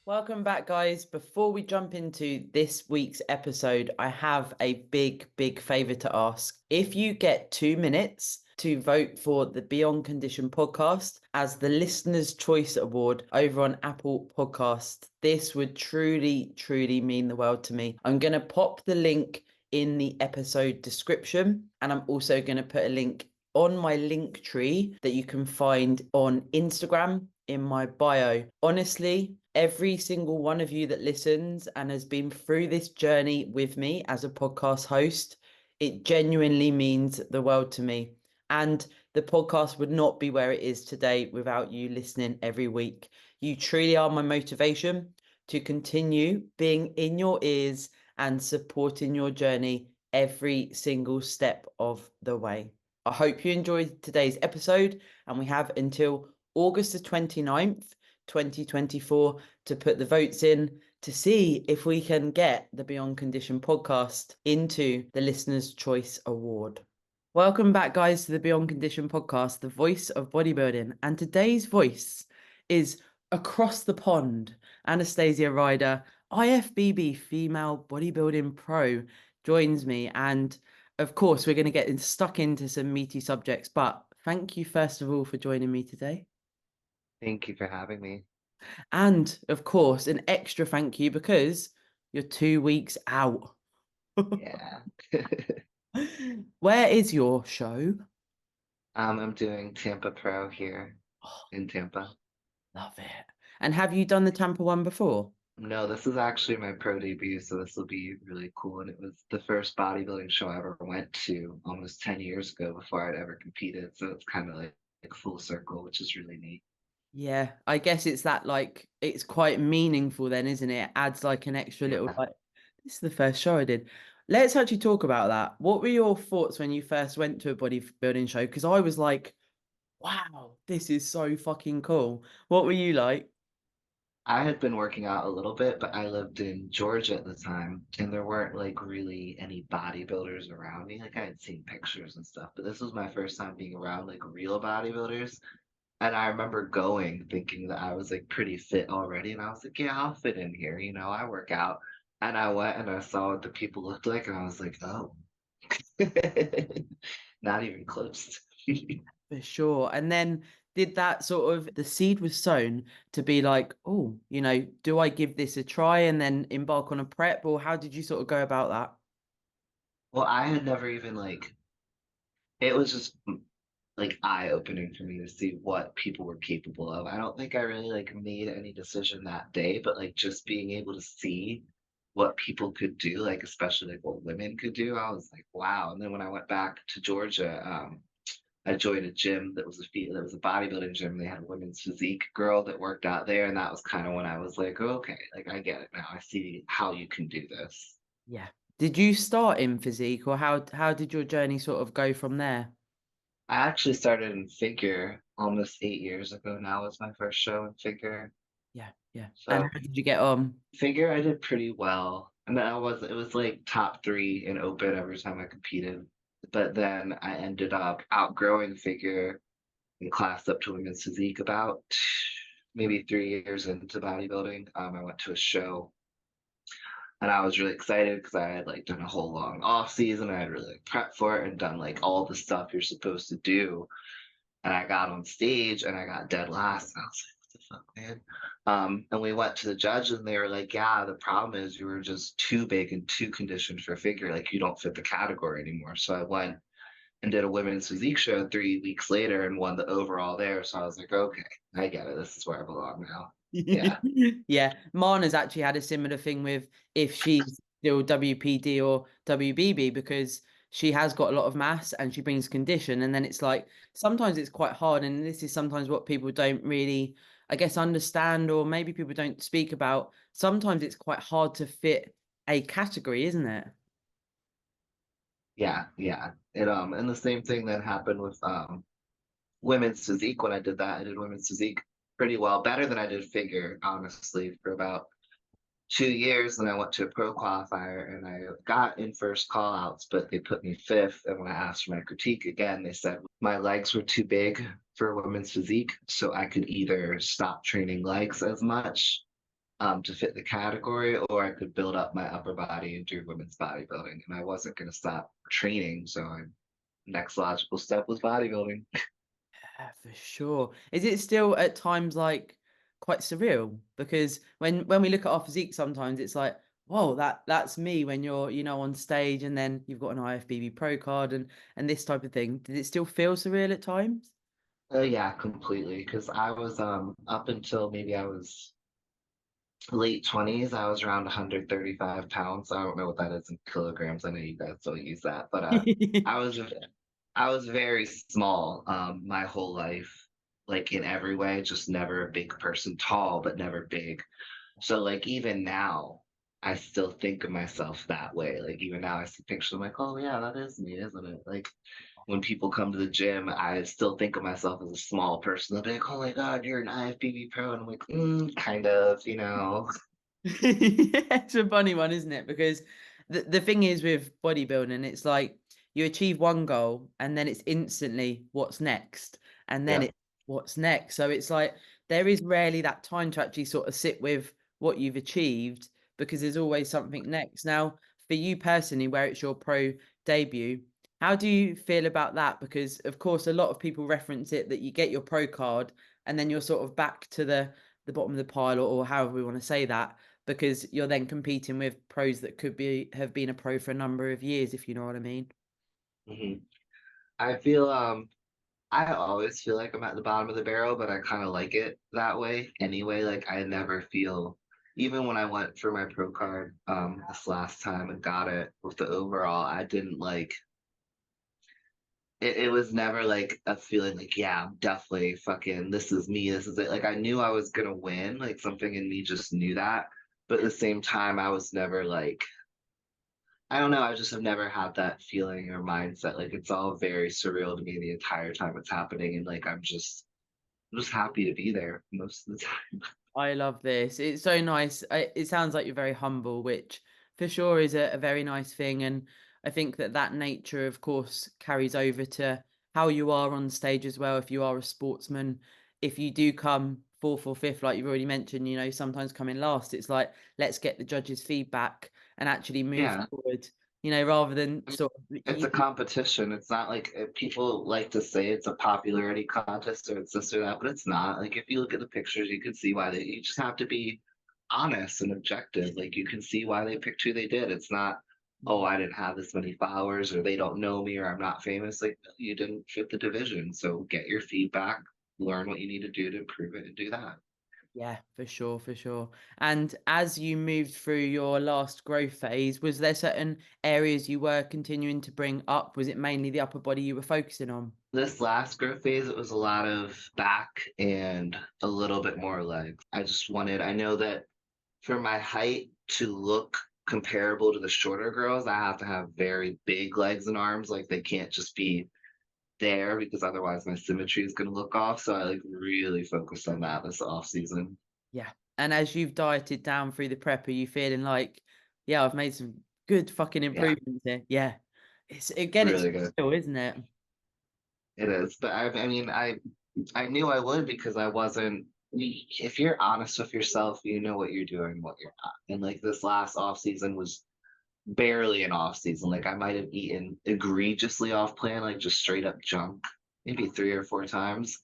Welcome back, guys. Before we jump into this week's episode, I have a big favor to ask. If you get 2 minutes to vote for the Beyond Condition podcast as the Listener's Choice Award over on Apple Podcast, this would truly mean the world to me. I'm going to pop the link in the episode description, and I'm also going to put a link on my link tree that you can find on Instagram in my bio. Honestly, every single one of you that listens and has been through this journey with me as a podcast host, it genuinely means the world to me. And the podcast would not be where it is today without you listening every week. You truly are my motivation to continue being in your ears and supporting your journey every single step of the way. I hope you enjoyed today's episode, and we have until August the 29th, 2024 to put the votes in to see if we can get the Beyond Condition podcast into the Listener's Choice Award. Welcome back, guys, to the Beyond Condition podcast, the voice of bodybuilding. And today's voice is across the pond. Anastasia Rider, IFBB Female Bodybuilding Pro, joins me. And of course, we're going to get stuck into some meaty subjects. But thank you, first of all, for joining me today. Thank you for having me. And of course, an extra thank you because you're 2 weeks out. Yeah. Where is your show? I'm doing Tampa Pro here Oh, in Tampa. love it. And have you done the Tampa one before? No, this is actually my pro debut, so this will be really cool. And it was the first bodybuilding show I ever went to almost 10 years ago before I'd ever competed. So it's kind of like full circle, which is really neat. Yeah, I guess it's that it's quite meaningful then, isn't it? It adds like an extra little Yeah. this is the first show I did. Let's actually talk about that. What were your thoughts when you first went to a bodybuilding show? Because I was like, wow, this is so fucking cool. What were you like? I had been working out a little bit, but I lived in Georgia at the time, and there weren't like really any bodybuilders around me. Like I had seen pictures and stuff, but this was my first time being around like real bodybuilders. And I remember going thinking that I was like pretty fit already. And I was like, yeah, I'll fit in here. I work out. And I went and I saw what the people looked like. And I was like, oh, not even close. For sure. And then did that sort of the seed was sown to be like, oh, do I give this a try and then embark on a prep, or how did you sort of go about that? Well, I had never even it was just like eye opening for me to see what people were capable of. I don't think I really like made any decision that day, but like just being able to see what people could do, like especially like what women could do, I was like, wow. And then when I went back to Georgia, I joined a gym that was a bodybuilding gym. They had a women's physique girl that worked out there, and that was kind of when I was like, oh, okay, like I get it now. I see how you can do this. Yeah. Did you start in physique, or how did your journey sort of go from there? I actually started in figure almost 8 years ago. Now was my first show in figure. Yeah, yeah. And So how did you get on? figure I did pretty well. And then it was like top three in open every time I competed. But then I ended up outgrowing figure and classed up to women's physique about maybe 3 years into bodybuilding. I went to a show and I was really excited because I had like done a whole long off season. I had really like, prepped for it and done like all the stuff you're supposed to do. And I got on stage and I got dead last. And I was like, what the fuck, man? And we went to the judge and they were like, yeah, the problem is you were just too big and too conditioned for figure. Like you don't fit the category anymore. So I went and did a women's physique show 3 weeks later and won the overall there. So I was like, okay, I get it. This is where I belong now. Yeah. Yeah, Mana's actually had a similar thing with if she's still WPD or WBB because she has got a lot of mass and she brings condition. And then it's like sometimes it's quite hard. And this is sometimes what people don't really, I guess, understand, or maybe people don't speak about. Sometimes it's quite hard to fit a category, isn't it? Yeah. Yeah. And the same thing that happened with women's physique when I did that. I did women's physique pretty well, better than I did figure, honestly, for about 2 years. And I went to a pro qualifier and I got in first call outs, but they put me fifth. And when I asked for my critique again, they said my legs were too big for women's physique. So I could either stop training legs as much to fit the category, or I could build up my upper body and do women's bodybuilding. And I wasn't going to stop training. So next logical step was bodybuilding. Yeah, for sure. Is it still at times like quite surreal? Because when we look at our physique, sometimes it's like, whoa, that's me when you're, on stage, and then you've got an IFBB Pro card and this type of thing. Did it still feel surreal at times? Oh yeah, completely. Because I was up until maybe I was late 20s, I was around 135 pounds. I don't know what that is in kilograms. I know you guys don't use that, but I was I was very small my whole life, like in every way, just never a big person, tall but never big. So like even now, I still think of myself that way. Like even now, I see pictures. I'm like, oh yeah, that is me, isn't it? Like when people come to the gym, I still think of myself as a small person. They'll be like, oh my God, you're an IFBB pro. And I'm like, kind of. Yeah, it's a funny one, isn't it? Because the thing is with bodybuilding, it's like you achieve one goal and then it's instantly what's next, and then Yeah. it's what's next. So it's like there is rarely that time to actually sort of sit with what you've achieved, because there's always something next. Now, for you personally, where it's your pro debut, how do you feel about that? Because of course, a lot of people reference it that you get your pro card and then you're sort of back to the bottom of the pile, or however we want to say that, because you're then competing with pros that could have been a pro for a number of years, if you know what I mean. hmm I feel I always feel like I'm at the bottom of the barrel, but I kind of like it that way anyway. Like I never feel, even when I went for my pro card this last time and got it with the overall, I didn't like it was never like a feeling like, yeah, I'm definitely fucking this is me, this is it. Like I knew I was gonna win, like something in me just knew that. But at the same time, I was never like I don't know. I just have never had that feeling or mindset. Like it's all very surreal to me the entire time it's happening, and like I'm just happy to be there most of the time. I love this. It's so nice. It sounds like you're very humble, which for sure is a very nice thing. And I think that nature, of course, carries over to how you are on stage as well. If you are a sportsman, if you do come fourth or fifth, like you've already mentioned, sometimes coming last, it's like, let's get the judges' feedback and actually move Yeah, forward, rather than I mean, sort of, it's a competition. It's not like people like to say it's a popularity contest or it's this or that, but it's not. Like if you look at the pictures, you can see why they. You just have to be honest and objective. Like you can see why they picked who they did. It's not, oh, I didn't have this many followers or they don't know me or I'm not famous. Like you didn't fit the division. So get your feedback, learn what you need to do to improve it and do that. Yeah, for sure, for sure. And as you moved through your last growth phase, was there certain areas you were continuing to bring up? Was it mainly the upper body you were focusing on? This last growth phase, it was a lot of back and a little bit more legs. I know that for my height to look comparable to the shorter girls, I have to have very big legs and arms. Like they can't just be there because otherwise my symmetry is going to look off. So I like really focused on that this off season. Yeah. And as you've dieted down through the prep, are you feeling like, yeah, I've made some good fucking Yeah, improvements here? Yeah. It's really good. still, isn't it? It is. But I knew I would because I wasn't. If you're honest with yourself, you know what you're doing, what you're not. And like this last off season was barely an off season. Like I might have eaten egregiously off plan, like just straight up junk, maybe 3 or 4 times.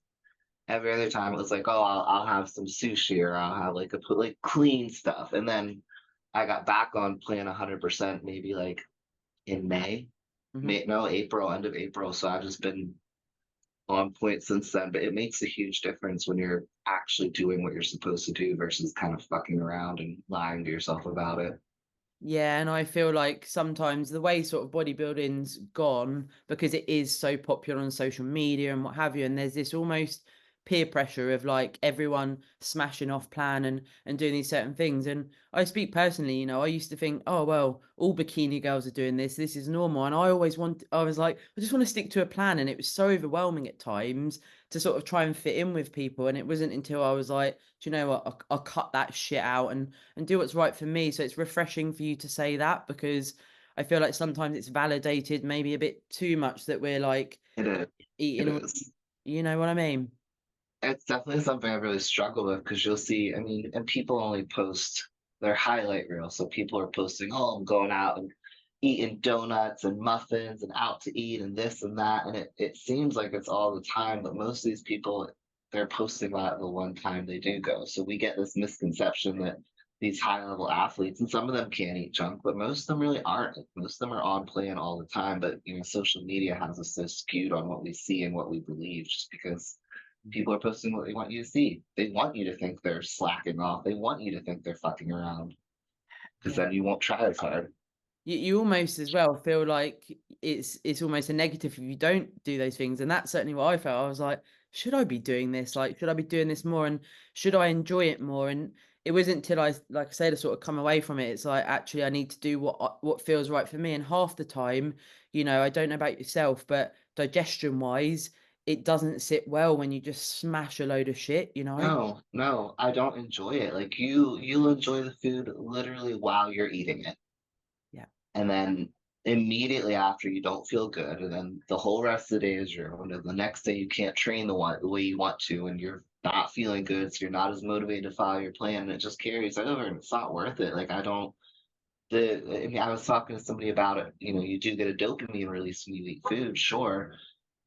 Every other time it was like, oh, I'll have some sushi or I'll have like like clean stuff. And then I got back on plan 100% maybe like in Hmm. No, April, end of April. So I've just been on point since then. But it makes a huge difference when you're actually doing what you're supposed to do versus kind of fucking around and lying to yourself about it. Yeah, and I feel like sometimes the way sort of bodybuilding's gone, because it is so popular on social media and what have you, and there's this almost peer pressure of like everyone smashing off plan and doing these certain things. And I speak personally, I used to think, oh well, all bikini girls are doing this. This is normal. And I was like, I just want to stick to a plan. And it was so overwhelming at times to sort of try and fit in with people. And it wasn't until I was like, do you know what? I'll cut that shit out and do what's right for me. So it's refreshing for you to say that, because I feel like sometimes it's validated maybe a bit too much that we're like It is. It eating all, is. you know what I mean? It's definitely something I really struggle with because you'll see, I mean, and people only post their highlight reel. So people are posting, oh, I'm going out and eating donuts and muffins and out to eat and this and that. And it seems like it's all the time, but most of these people, they're posting that the one time they do go. So we get this misconception that these high level athletes, and some of them can eat junk, but most of them really aren't. Like, most of them are on plan all the time. But, social media has us so skewed on what we see and what we believe just because people are posting what they want you to see. They want you to think they're slacking off. They want you to think they're fucking around because Yeah. then you won't try as hard. You almost as well feel like it's almost a negative if you don't do those things, and that's certainly what I felt. I was like, should I be doing this? Like, should I be doing this more, and should I enjoy it more? And it wasn't until I, like I said, I sort of come away from it. It's like, actually, I need to do what feels right for me. And half the time, I don't know about yourself, but digestion wise, it doesn't sit well when you just smash a load of shit. No, no, I don't enjoy it. Like you'll enjoy the food literally while you're eating it. Yeah. And then immediately after you don't feel good, and then the whole rest of the day is ruined. And the next day you can't train the way you want to, and you're not feeling good, so you're not as motivated to follow your plan, and it just carries over, and it's not worth it. Like I don't. I mean, I was talking to somebody about it. You do get a dopamine release when you eat food, sure,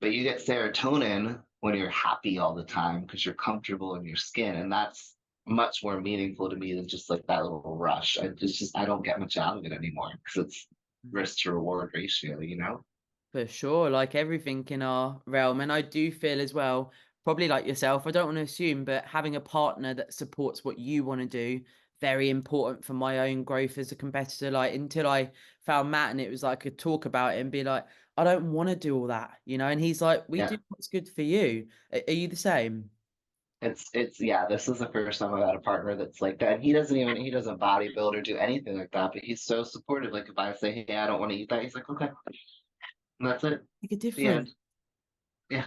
but you get serotonin when you're happy all the time because you're comfortable in your skin, and that's much more meaningful to me than just like that little rush. I don't get much out of it anymore because it's risk to reward ratio. For sure, like everything in our realm. And I do feel as well, probably like yourself, I don't want to assume, but having a partner that supports what you want to do, very important for my own growth as a competitor. Like until I found Matt and it was like a talk about it and be like, I don't want to do all that. And he's like, we Yeah, do what's good for you. Are you the same? it's yeah. This is the first time I've had a partner that's like that. And he doesn't bodybuild or do anything like that, but he's so supportive. Like if I say, hey, I don't want to eat that, he's like, okay, and that's it. Make a The difference. end. Yeah.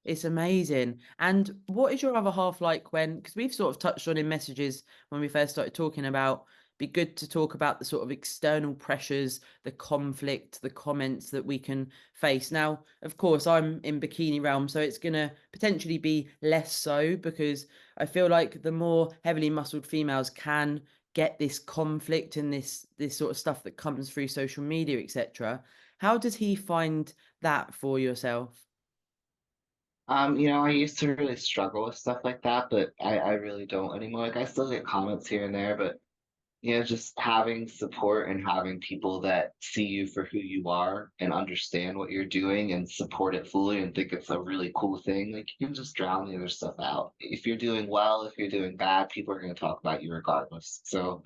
It's amazing. And what is your other half like when, because we've sort of touched on in messages when we first started talking about, be good to talk about the sort of external pressures, the conflict, the comments that we can face. Now, of course, I'm in bikini realm, so it's going to potentially be less so because I feel like the more heavily muscled females can get this conflict and this sort of stuff that comes through social media, etc. How does he find that for yourself? I used to really struggle with stuff like that, but I really don't anymore. Like I still get comments here and there, but just having support and having people that see you for who you are and understand what you're doing and support it fully and think it's a really cool thing, like you can just drown the other stuff out. If you're doing well, if you're doing bad, people are going to talk about you regardless. So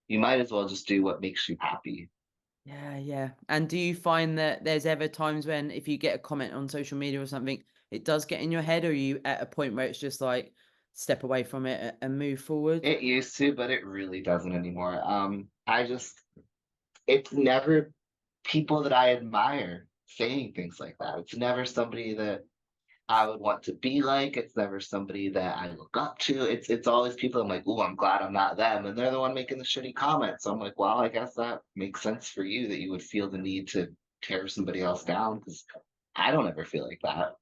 you might as well just do what makes you happy. Yeah, yeah. And do you find that there's ever times when if you get a comment on social media or something, it does get in your head, or are you at a point where it's just like step away from it and move forward? It used to, but it really doesn't anymore. It's never people that I admire saying things like that. It's never somebody that I would want to be like. It's never somebody that I look up to. It's always people I'm like, oh, I'm glad I'm not them. And they're the one making the shitty comments. So I'm like, well, I guess that makes sense for you that you would feel the need to tear somebody else down because I don't ever feel like that.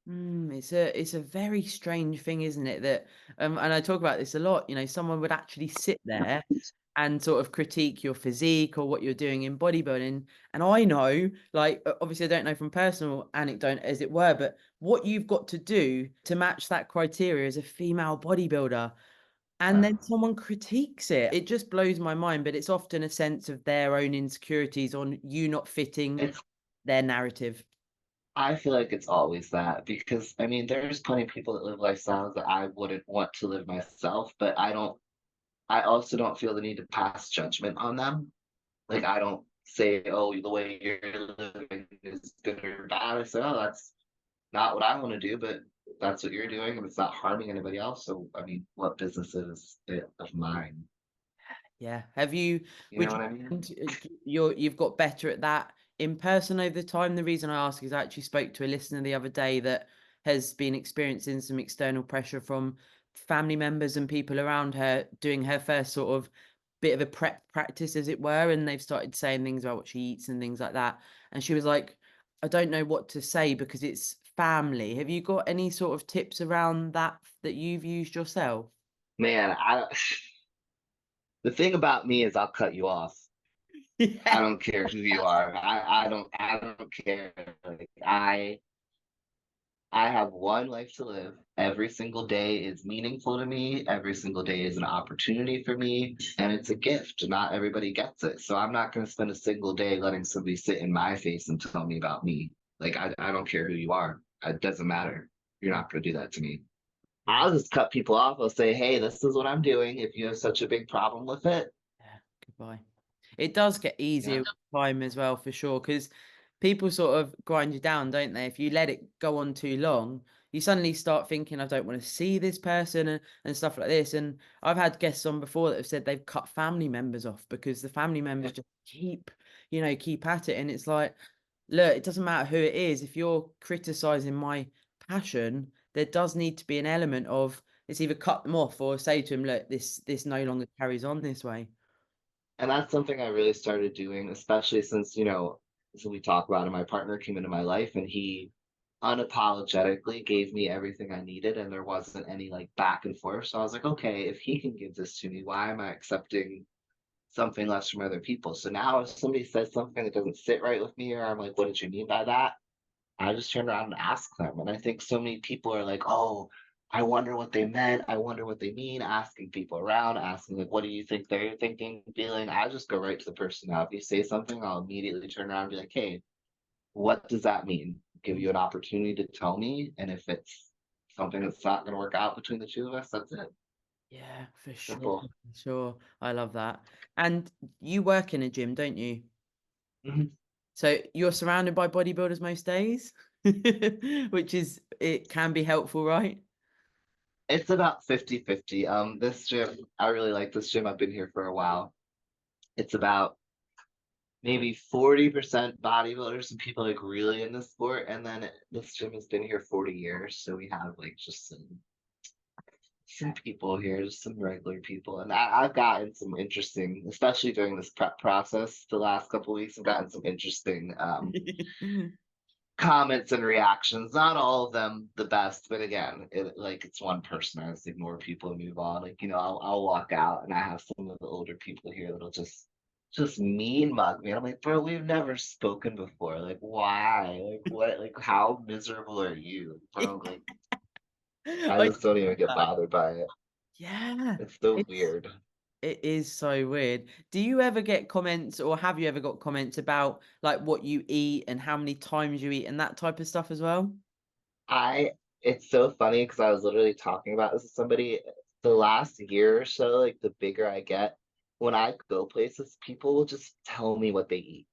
It's a very strange thing, isn't it? That and I talk about this a lot. Someone would actually sit there and sort of critique your physique or what you're doing in bodybuilding. And I know, like, obviously, I don't know from personal anecdote, as it were, but what you've got to do to match that criteria as a female bodybuilder. And Uh, then someone critiques it. It just blows my mind, but it's often a sense of their own insecurities on you not fitting it's their narrative. I feel like it's always that because I mean there's plenty of people that live lifestyles that I wouldn't want to live myself, but I also don't feel the need to pass judgment on them. Like I don't say, oh, the way you're living is good or bad. I say, oh, that's not what I want to do, but that's what you're doing, and it's not harming anybody else. So I mean, what business is it of mine? Yeah. Have you, You know would what you, I mean? find you've got better at that in person over the time? The reason I ask is I actually spoke to a listener the other day that has been experiencing some external pressure from family members and people around her doing her first sort of bit of a prep practice, as it were. And they've started saying things about what she eats and things like that. And she was like, I don't know what to say because it's family. Have you got any sort of tips around that you've used yourself? Man, the thing about me is I'll cut you off. I Yeah. don't care who you are. I don't care. Like I have one life to live. Every single day is meaningful to me. Every single day is an opportunity for me, and it's a gift. Not everybody gets it. So I'm not going to spend a single day letting somebody sit in my face and tell me about me. Like, I don't care who you are. It doesn't matter. You're not going to do that to me. Yeah. I'll just cut people off. I'll say, hey, this is what I'm doing. If you have such a big problem with it, Yeah, goodbye. It does get yeah. easier with time as well, for sure, because people sort of grind you down, don't they? If you let it go on too long, you suddenly start thinking, I don't want to see this person and stuff like this. And I've had guests on before that have said they've cut family members off because the family members just keep at it. And it's like, look, it doesn't matter who it is. If you're criticizing my passion, there does need to be an element of it's either cut them off or say to them, look, this no longer carries on this way. And that's something I really started doing, especially since, so we talk about it, my partner came into my life and he unapologetically gave me everything I needed and there wasn't any like back and forth. So I was like, okay, if he can give this to me, why am I accepting something less from other people? So now if somebody says something that doesn't sit right with me or I'm like, what did you mean by that? I just turn around and ask them. And I think so many people are like, oh, I wonder what they meant. I wonder what they mean. Asking people around, asking, like, what do you think they're thinking, feeling? I just go right to the person now. If you say something, I'll immediately turn around and be like, hey, what does that mean? Give you an opportunity to tell me. And if it's something that's not going to work out between the two of us, that's it. Yeah, for sure. Simple. For sure. I love that. And you work in a gym, don't you? Mhm. So you're surrounded by bodybuilders most days, which is, it can be helpful, right? It's about 50-50. This gym, I really like this gym. I've been here for a while. It's about maybe 40% bodybuilders and people like really in the sport. And then this gym has been here 40 years. So we have like just some people here, just some regular people. And I've gotten some interesting, especially during this prep process, the last couple of weeks, I've gotten some interesting comments and reactions. Not all of them the best, but again, it's one person. I just ignore people and move on. Like, I'll walk out and I have some of the older people here that'll just mean mug me. I'm like, bro, we've never spoken before. Like, why? Like, what? Like, how miserable are you, bro? Like, I I just don't even get that. bothered by it. Yeah, It's so it's weird. it is so weird. Do you ever get comments, or have you ever got comments about like what you eat and how many times you eat and that type of stuff as well? I It's so funny because I was literally talking about this with somebody the last year or so, like the bigger I get, when I go places, people will just tell me what they eat.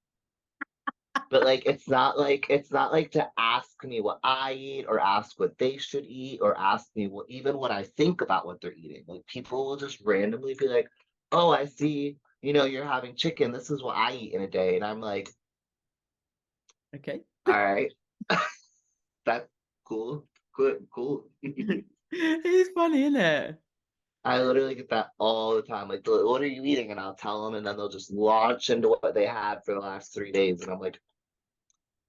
But like it's not like to ask me what I eat or ask what they should eat or ask me what even what I think about what they're eating. Like people will just randomly be like, "Oh, I see, you're having chicken. This is what I eat in a day." And I'm like, Okay. "All right, that's cool. Good, cool." It is funny, isn't it? I literally get that all the time. Like, what are you eating? And I'll tell them, and then they'll just launch into what they had for the last 3 days. And I'm like,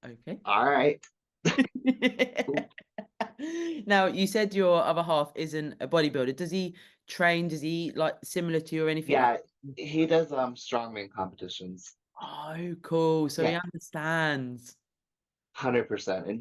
Okay. all right, cool. Now, you said your other half isn't a bodybuilder. Does he train? Does he eat like similar to you or anything like Yeah, that? he does strongman competitions. Oh, cool. So he Yeah, understands. 100%. And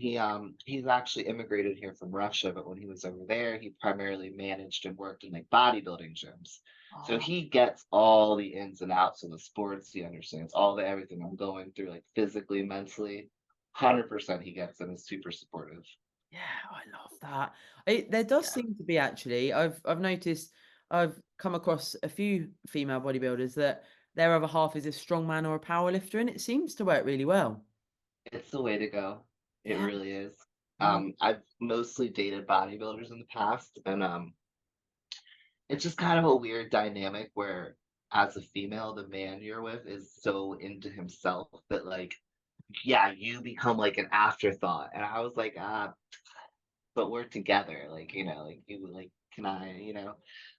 he's actually immigrated here from Russia, but when he was over there, he primarily managed and worked in like bodybuilding gyms. So Oh, he gets all the ins and outs of the sports. He understands all the everything I'm going through, like physically, mentally. 100% he gets and is super supportive. yeah, I love that. There does Yeah. seem to be actually. I've noticed. I've come across a few female bodybuilders that their other half is a strongman or a power lifter, and it seems to work really well. It's the way to go. It Yeah, really is. yeah. I've mostly dated bodybuilders in the past, and it's just kind of a weird dynamic where, as a female, the man you're with is so into himself that, like, yeah, you become like an afterthought. And I was like, but we're together, like, like you, like, can I,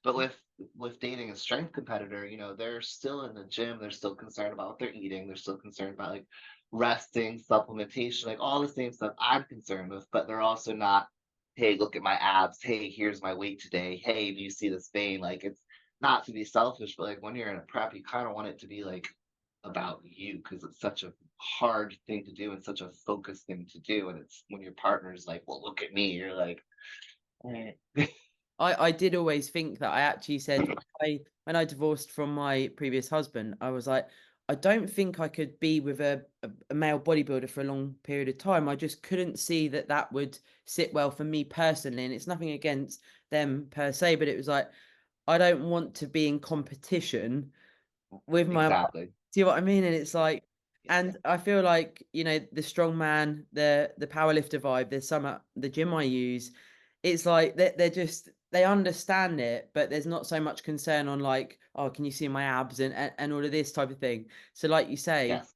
But with dating a strength competitor, they're still in the gym, they're still concerned about what they're eating, they're still concerned about like resting, supplementation, like all the same stuff I'm concerned with, but they're also not, hey, look at my abs. Hey, here's my weight today. Hey, do you see this vein? Like it's not to be selfish, but like when you're in a prep, you kind of want it to be like about you because it's such a hard thing to do and such a focused thing to do. And it's when your partner's like, well, look at me, you're like, eh. I did always think that. I actually said when I divorced from my previous husband, I was like, I don't think I could be with a male bodybuilder for a long period of time. I just couldn't see that that would sit well for me personally. And it's nothing against them per se, but it was like, I don't want to be in competition with my, Exactly. see what I mean? And it's like, Yeah. and I feel like, you know, the strong man, the powerlifter vibe, there's some at the gym I use, it's like they're just, they understand it, but there's not so much concern on like, oh, can you see my abs and all of this type of thing. So like you say, Yes.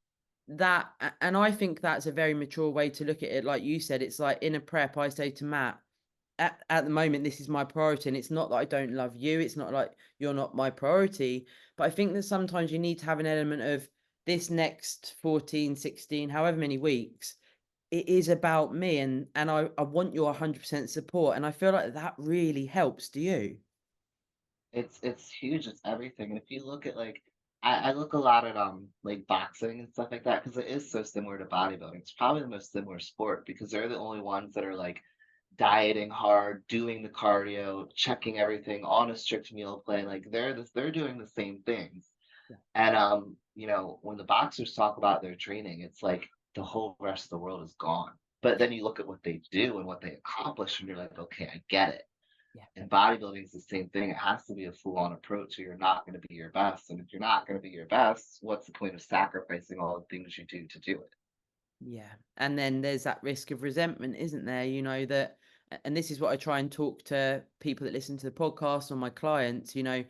that, and I think that's a very mature way to look at it. Like you said, it's like in a prep, I say to Matt, at the moment, this is my priority. And it's not that I don't love you. It's not like you're not my priority. But I think that sometimes you need to have an element of this next 14, 16, however many weeks, it is about me. And I want your 100% support. And I feel like that really helps. Do you? It's huge. It's everything. And if you look at like, I look a lot at like boxing and stuff like that because it is so similar to bodybuilding. It's probably the most similar sport because they're the only ones that are like dieting hard, doing the cardio, checking everything on a strict meal plan. Like they're doing the same things. Yeah. And you know, when the boxers talk about their training, it's like the whole rest of the world is gone. But then you look at what they do and what they accomplish, and you're like, okay, I get it. Yeah. And bodybuilding is the same thing. It has to be a full on approach, or you're not going to be your best. And if you're not going to be your best, what's the point of sacrificing all the things you do to do it? Yeah. And then there's that risk of resentment, isn't there? You know, that, and this is what I try and talk to people that listen to the podcast or my clients, you know,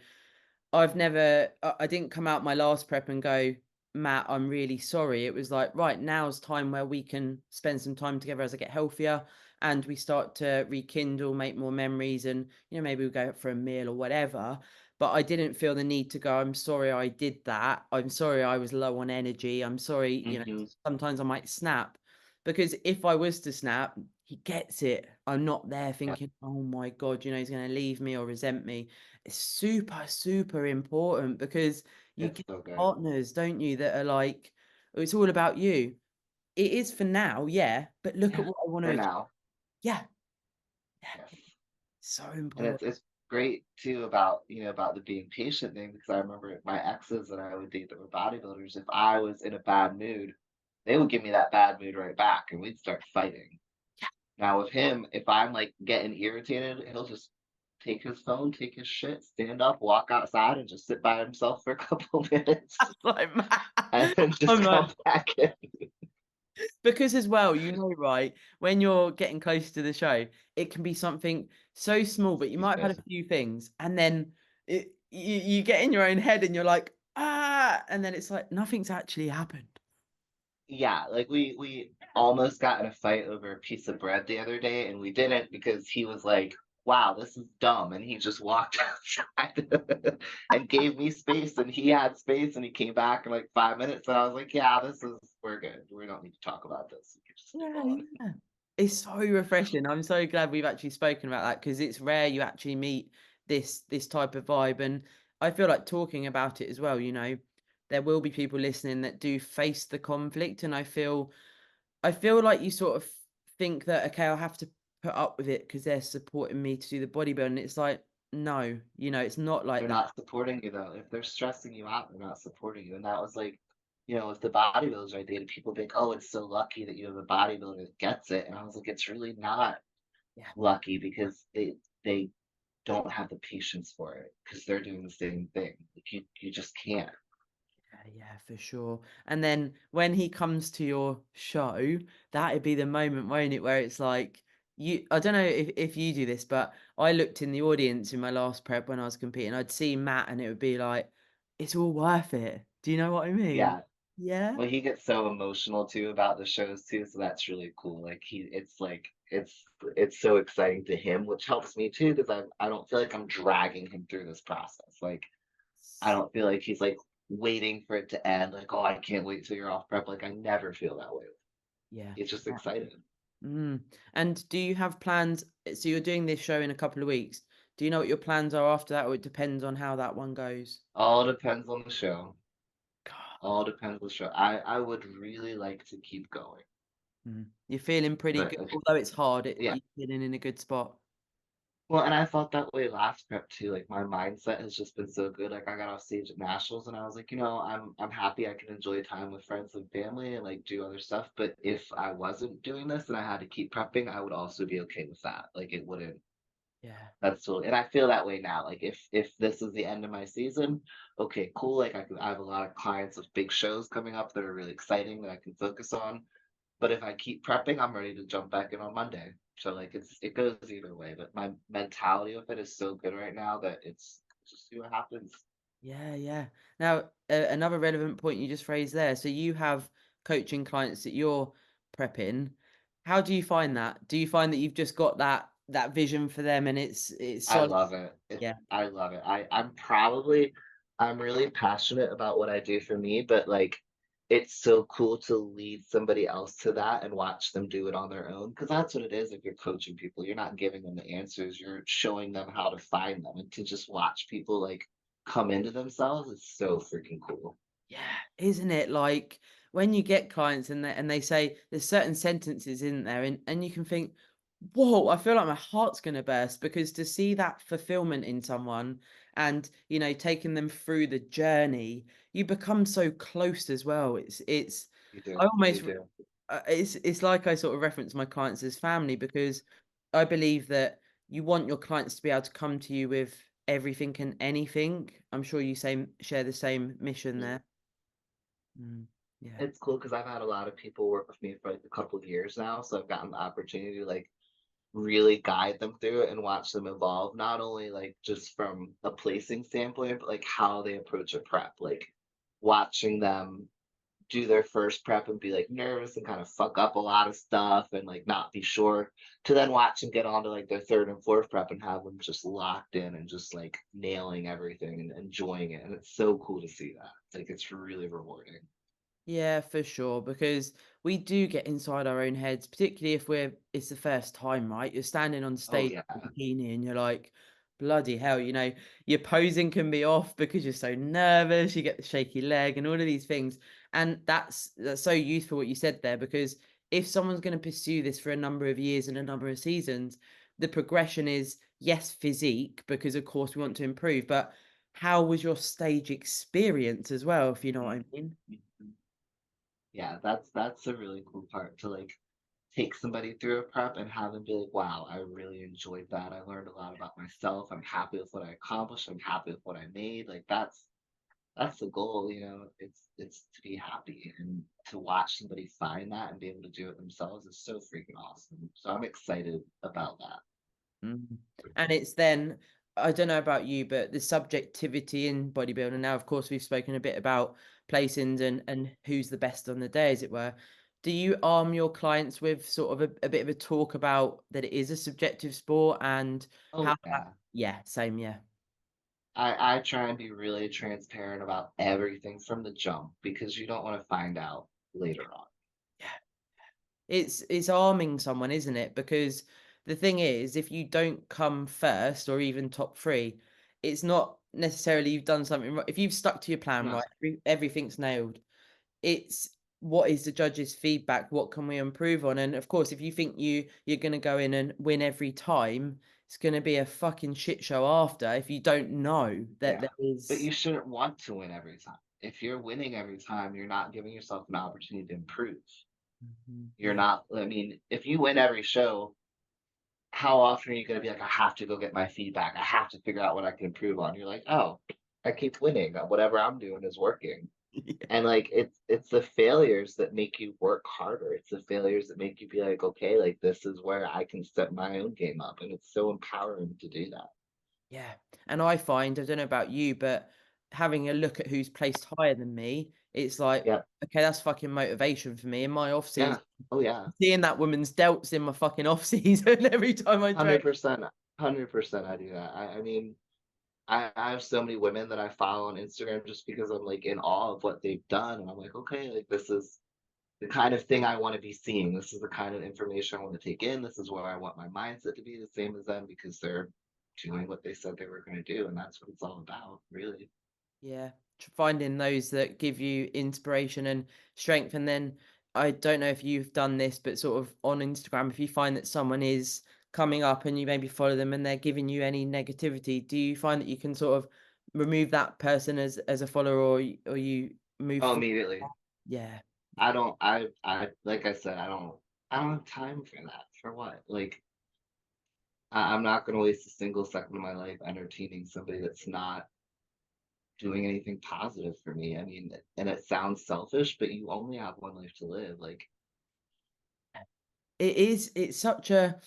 I've never, I didn't come out my last prep and go, Matt, I'm really sorry. It was like, right, now's time where we can spend some time together as I get healthier and we start to rekindle, make more memories, and, you know, maybe we go out for a meal or whatever. But I didn't feel the need to go, I'm sorry I did that. I'm sorry I was low on energy. I'm sorry, you know, Hmm. sometimes I might snap. Because if I was to snap, he gets it. I'm not there Yeah, thinking, oh my God, you know, he's going to leave me or resent me. It's super, super important because you it's get so good partners, don't you, that are like, "Oh, it's all about you." It is for now, yeah, but look at what I want to for achieve. now. Yeah, yeah, Yes. so And important. it's great too about about the being patient thing because I remember my exes that I would date that were bodybuilders. If I was in a bad mood, they would give me that bad mood right back, and we'd start fighting. Yeah, Now with him, if I'm like getting irritated, he'll just take his phone, take his shit, stand up, walk outside, and just sit by himself for a couple minutes, that's like and mad. then just I'm like, come back in. because as well, you know, right, when you're getting close to the show, it can be something so small, but you might have had a few things, and then you get in your own head and you're like, ah, and then it's like nothing's actually happened. Yeah, like we almost got in a fight over a piece of bread the other day, and we didn't because he was like, "Wow, this is dumb," and he just walked outside and gave me space, and he had space, and he came back in like 5 minutes, and I was like, "Yeah, this is we're good. We don't need to talk about this. We can just Yeah, move on." yeah. It's so refreshing. I'm so glad we've actually spoken about that because it's rare you actually meet this type of vibe. And I feel like talking about it as well, you know, there will be people listening that do face the conflict. And I feel like you sort of think that, okay, I'll have to put up with it because they're supporting me to do the bodybuilding. It's like, no, you know, it's not like They're that. not supporting you though. If they're stressing you out, they're not supporting you. And that was like, with the bodybuilders I dated, people think, "Oh, it's so lucky that you have a bodybuilder that gets it." And I was like, it's really not Yeah. lucky because they don't have the patience for it because they're doing the same thing. Like you just can't. Yeah, yeah, for sure. And then when he comes to your show, that'd be the moment, won't it, where it's like you, I don't know if you do this, but I looked in the audience in my last prep when I was competing, I'd see Matt and it would be like, it's all worth it. Do you know what I mean? Yeah. Yeah. Well, he gets so emotional too about the shows too, so that's really cool. Like it's like it's so exciting to him, which helps me too because I don't feel like I'm dragging him through this process. Like I don't feel like he's like waiting for it to end. Like, oh, I can't wait till you're off prep. Like, I never feel that way. Yeah. It's just excited. Mm. And do you have plans? So you're doing this show in a couple of weeks. Do you know what your plans are after that, or it depends on how that one goes? All depends on the show. God. All depends on the show. I would really like to keep going, You're feeling pretty but good, although it's hard. yeah. You're feeling in a good spot. Well, and I felt that way last prep too. Like my mindset has just been so good. Like I got off stage at nationals, and I was like, I'm happy I can enjoy time with friends and family and like do other stuff. But if I wasn't doing this and I had to keep prepping, I would also be okay with that. Like it wouldn't. Yeah. That's totally, and I feel that way now. Like if this is the end of my season, okay, cool. Like I have a lot of clients with big shows coming up that are really exciting that I can focus on. But if I keep prepping, I'm ready to jump back in on Monday. So like it goes either way. But my mentality of it is so good right now that it's just see what happens. Yeah, yeah. Now, another relevant point you just raised there. So you have coaching clients that you're prepping. How do you find that? Do you find that you've just got that vision for them and it's I solid? love it. Yeah, I love it. I'm really passionate about what I do for me, but like it's so cool to lead somebody else to that and watch them do it on their own. Cause that's what it is if you're coaching people. You're not giving them the answers, you're showing them how to find them. And to just watch people like come into themselves is so freaking cool. yeah. Isn't it like when you get clients and they say there's certain sentences in there and you can think, whoa, I feel like my heart's gonna burst because to see that fulfillment in someone and taking them through the journey, you become so close as well. It's You I do. You almost do. it's like I sort of reference my clients as family because I believe that you want your clients to be able to come to you with everything and anything. I'm sure you share the same mission Mm. there. Mm, yeah. It's cool because I've had a lot of people work with me for like a couple of years now. So I've gotten the opportunity to like really guide them through it and watch them evolve, not only like just from a placing standpoint, but like how they approach a prep, like watching them do their first prep and be like nervous and kind of fuck up a lot of stuff and like not be sure to then watch them get on to like their third and fourth prep and have them just locked in and just like nailing everything and enjoying it. And it's so cool to see that. Like it's really rewarding. Yeah, for sure. Because we do get inside our own heads, particularly if it's the first time, right? You're standing on Oh stage yeah. in a bikini and you're like, bloody hell, your posing can be off because you're so nervous, you get the shaky leg and all of these things. And that's so useful what you said there, because if someone's going to pursue this for a number of years and a number of seasons, the progression is yes, physique, because of course we want to improve, but how was your stage experience as well, if you know what I mean? Mhm. Yeah, that's a really cool part to like take somebody through a prep and have them be like, wow, I really enjoyed that. I learned a lot about myself. I'm happy with what I accomplished. I'm happy with what I made. Like that's the goal, it's to be happy and to watch somebody find that and be able to do it themselves is so freaking awesome. So I'm excited about that. Mhm. And it's then, I don't know about you, but the subjectivity in bodybuilding. Now, of course, we've spoken a bit about placings and who's the best on the day, as it were. Do you arm your clients with sort of a bit of a talk about that it is a subjective sport and Oh how that, yeah. yeah, same, yeah. I try and be really transparent about everything from the jump because you don't want to find out later on. Yeah. It's arming someone, isn't it? Because the thing is, if you don't come first or even top three, it's not necessarily you've done something right. If you've stuck to your plan, No. right, everything's nailed. It's what is the judge's feedback? What can we improve on? And of course, if you think you're going to go in and win every time, it's going to be a fucking shit show after if you don't know that Yeah. there But is. you shouldn't want to win every time. If you're winning every time, you're not giving yourself an opportunity to improve. Mhm. You're Yeah, not, I mean, if you win every show, how often are you going to be like, I have to go get my feedback. I have to figure out what I can improve on. You're like, oh, I keep winning. Whatever I'm doing is working. yeah, And like it's the failures that make you work harder. It's the failures that make you be like, okay, like this is where I can step my own game up. And it's so empowering to do that. yeah. And I find, I don't know about you, but having a look at who's placed higher than me, it's like, Yeah. okay, that's fucking motivation for me in my off Yeah. season. Oh yeah. Seeing that woman's delts in my fucking off season every time I train. 100%. 100% I do that. I mean, I have so many women that I follow on Instagram just because I'm like in awe of what they've done. And I'm like, okay, like this is the kind of thing I want to be seeing. This is the kind of information I want to take in. This is where I want my mindset to be the same as them because they're doing what they said they were going to do. And that's what it's all about, really. Yeah, finding those that give you inspiration and strength. And then I don't know if you've done this, but sort of on Instagram, if you find that someone is coming up and you maybe follow them and they're giving you any negativity, do you find that you can sort of remove that person as a follower, or you move Oh, forward? immediately. Yeah. I don't, like I said, I don't have time for that. For what? Like, I'm not going to waste a single second of my life entertaining somebody that's not doing anything positive for me. I mean, and it sounds selfish, but you only have one life to live. Like, It's such a,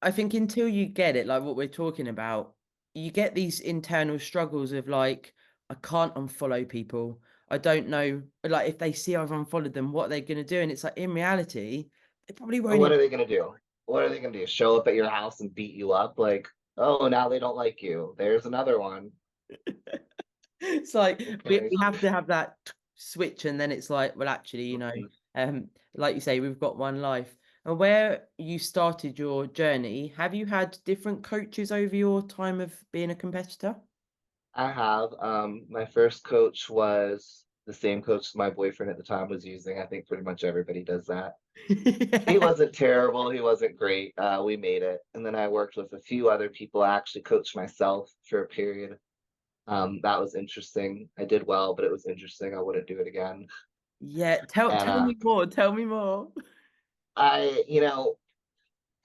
I think until you get it, like what we're talking about, you get these internal struggles of like, I can't unfollow people. I don't know, like if they see I've unfollowed them, what they're gonna do. And it's like in reality, they probably oh, won't what even. are they going to do? What are they going to do? Show up at your house and beat you up? Like, oh, now they don't like you. There's another one. It's like Okay. we have to have that switch, and then it's like, well, actually, Mhm. like you say, we've got one life. And where you started your journey, have you had different coaches over your time of being a competitor? I have. My first coach was the same coach my boyfriend at the time was using. I think pretty much everybody does that. He Yeah. wasn't terrible. He wasn't great. We made it. And then I worked with a few other people. I actually coached myself for a period. That was interesting. I did well, but it was interesting. I wouldn't do it again. Yeah, tell And tell me more, tell me more. I,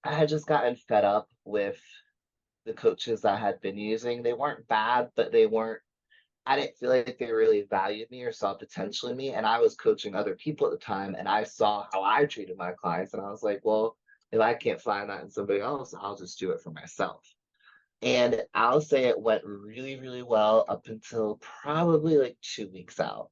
I had just gotten fed up with the coaches I had been using. They weren't bad, but they weren't, I didn't feel like they really valued me or saw potential in me. And I was coaching other people at the time and I saw how I treated my clients. And I was like, well, if I can't find that in somebody else, I'll just do it for myself. And I'll say it went really, really well up until probably like 2 weeks out.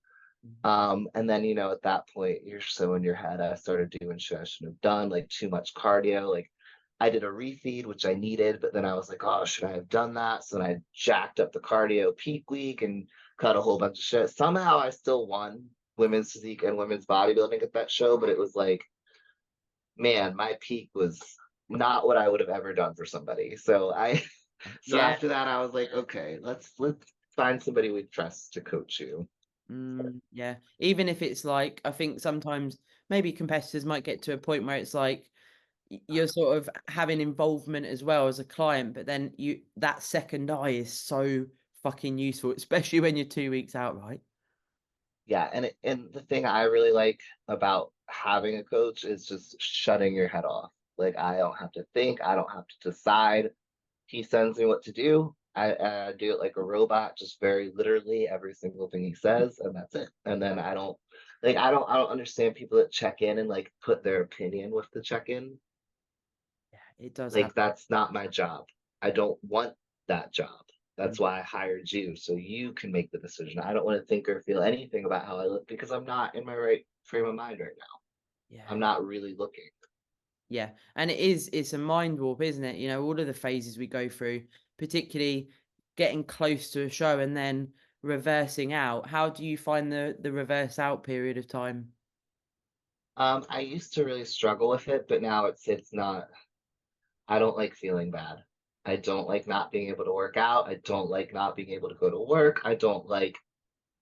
And then, at that point, you're so in your head. I started doing shit I shouldn't have done, like too much cardio. Like I did a refeed, which I needed, but then I was like, oh, should I have done that? So then I jacked up the cardio peak week and cut a whole bunch of shit. Somehow I still won women's physique and women's bodybuilding at that show, but it was like, man, my peak was not what I would have ever done for somebody. So Yeah. after that, I was like, okay, let's find somebody we trust to coach you. Yeah. Even if it's like, I think sometimes maybe competitors might get to a point where it's like you're sort of having involvement as well as a client, but then that second eye is so fucking useful, especially when you're 2 weeks out, right? Yeah, and the thing I really like about having a coach is just shutting your head off. Like I don't have to think, I don't have to decide. He sends me what to do. I do it like a robot, just very literally every single thing he says, and that's it. And then I don't understand people that check in and like put their opinion with the check in. Yeah, it does Like, happen. that's not my job. I don't want that job. That's why I hired you, so you can make the decision. I don't want to think or feel anything about how I look because I'm not in my right frame of mind right now. I'm Yeah. not really looking. Yeah, and it's a mind warp, isn't it? All of the phases we go through, particularly getting close to a show and then reversing out. How do you find the reverse out period of time? I used to really struggle with it, but now it's not. I don't like feeling bad. I don't like not being able to work out. I don't like not being able to go to work. I don't like